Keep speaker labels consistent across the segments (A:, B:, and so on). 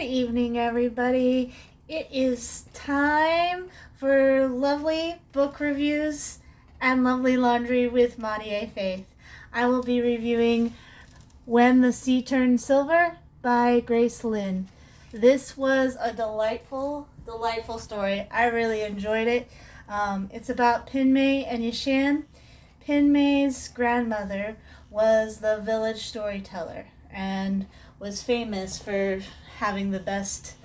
A: evening, everybody. It is time for lovely book reviews and lovely laundry with Mayday Faith. I will be reviewing When the Sea Turned Silver by Grace Lin. This was a delightful story. I really enjoyed it. It's about Pinmay and Yishan. Pinmay's grandmother was the village storyteller and was famous for having the best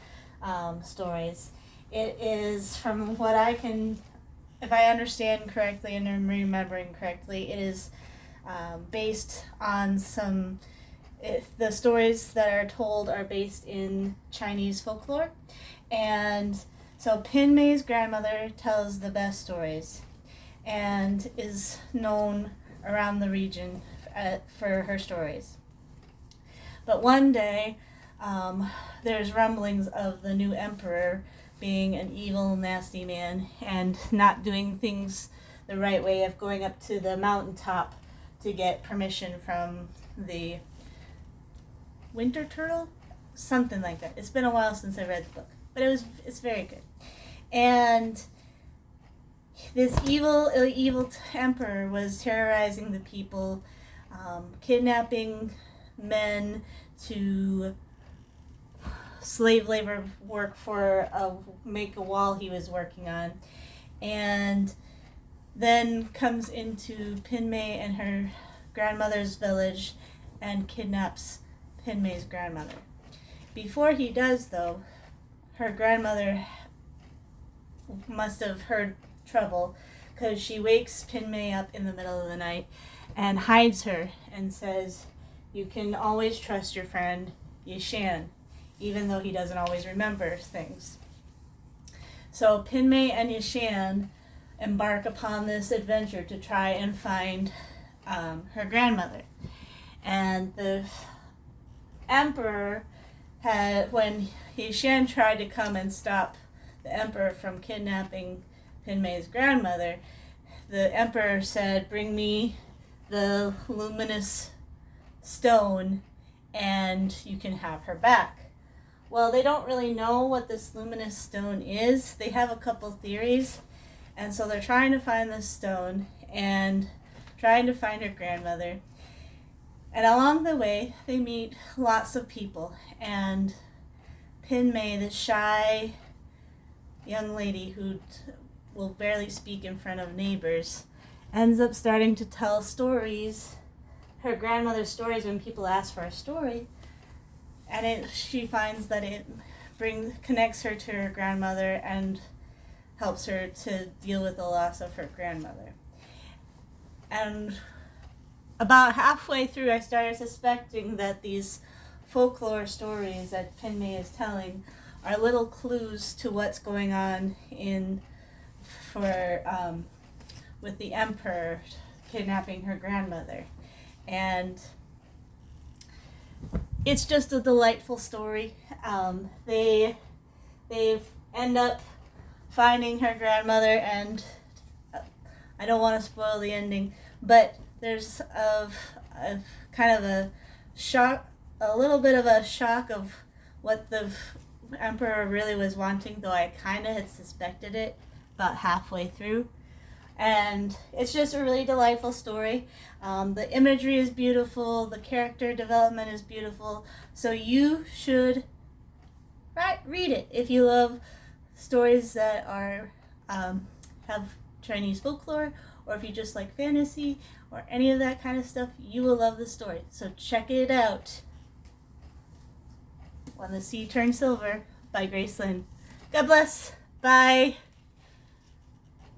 A: stories. It is, from what I can, if I understand correctly and I'm remembering correctly, it is based on the stories that are told are based in Chinese folklore. And so Pinmay's grandmother tells the best stories and is known around the region for her stories. But one day, there's rumblings of the new emperor being an evil, nasty man and not doing things the right way, of going up to the mountaintop to get permission from the winter turtle, something like that. It's been a while since I read the book, but it's very good. And this evil emperor was terrorizing the people, kidnapping men to slave labor work for make a wall he was working on, and then comes into Pinmay and her grandmother's village and kidnaps Pinmay's grandmother. Before he does, though, her grandmother must have heard trouble, because she wakes Pinmay up in the middle of the night and hides her and says, "You can always trust your friend Yishan, even though he doesn't always remember things." So Pinmay and Yishan embark upon this adventure to try and find her grandmother. And the emperor when Yishan tried to come and stop the emperor from kidnapping Pinmay's grandmother, the emperor said, "Bring me the luminous stone and you can have her back." Well, they don't really know what this luminous stone is. They have a couple theories, and so they're trying to find this stone and trying to find her grandmother. And along the way, they meet lots of people, and Pinmay, the shy young lady who will barely speak in front of neighbors, ends up starting to tell stories, her grandmother's stories, when people ask for a story, and she finds that it connects her to her grandmother and helps her to deal with the loss of her grandmother. And about halfway through, I started suspecting that these folklore stories that Pinmay is telling are little clues to what's going on with the emperor kidnapping her grandmother. And it's just a delightful story. They end up finding her grandmother, and I don't want to spoil the ending, but there's a kind of a shock, a little bit of a shock of what the emperor really was wanting, though I kind of had suspected it about halfway through. And it's just a really delightful story. The imagery is beautiful, the character development is beautiful, so you should read it if you love stories that have Chinese folklore, or if you just like fantasy or any of that kind of stuff. You will love the story, so check it out. When the Sea Turned Silver by Grace Lin. God bless. Bye.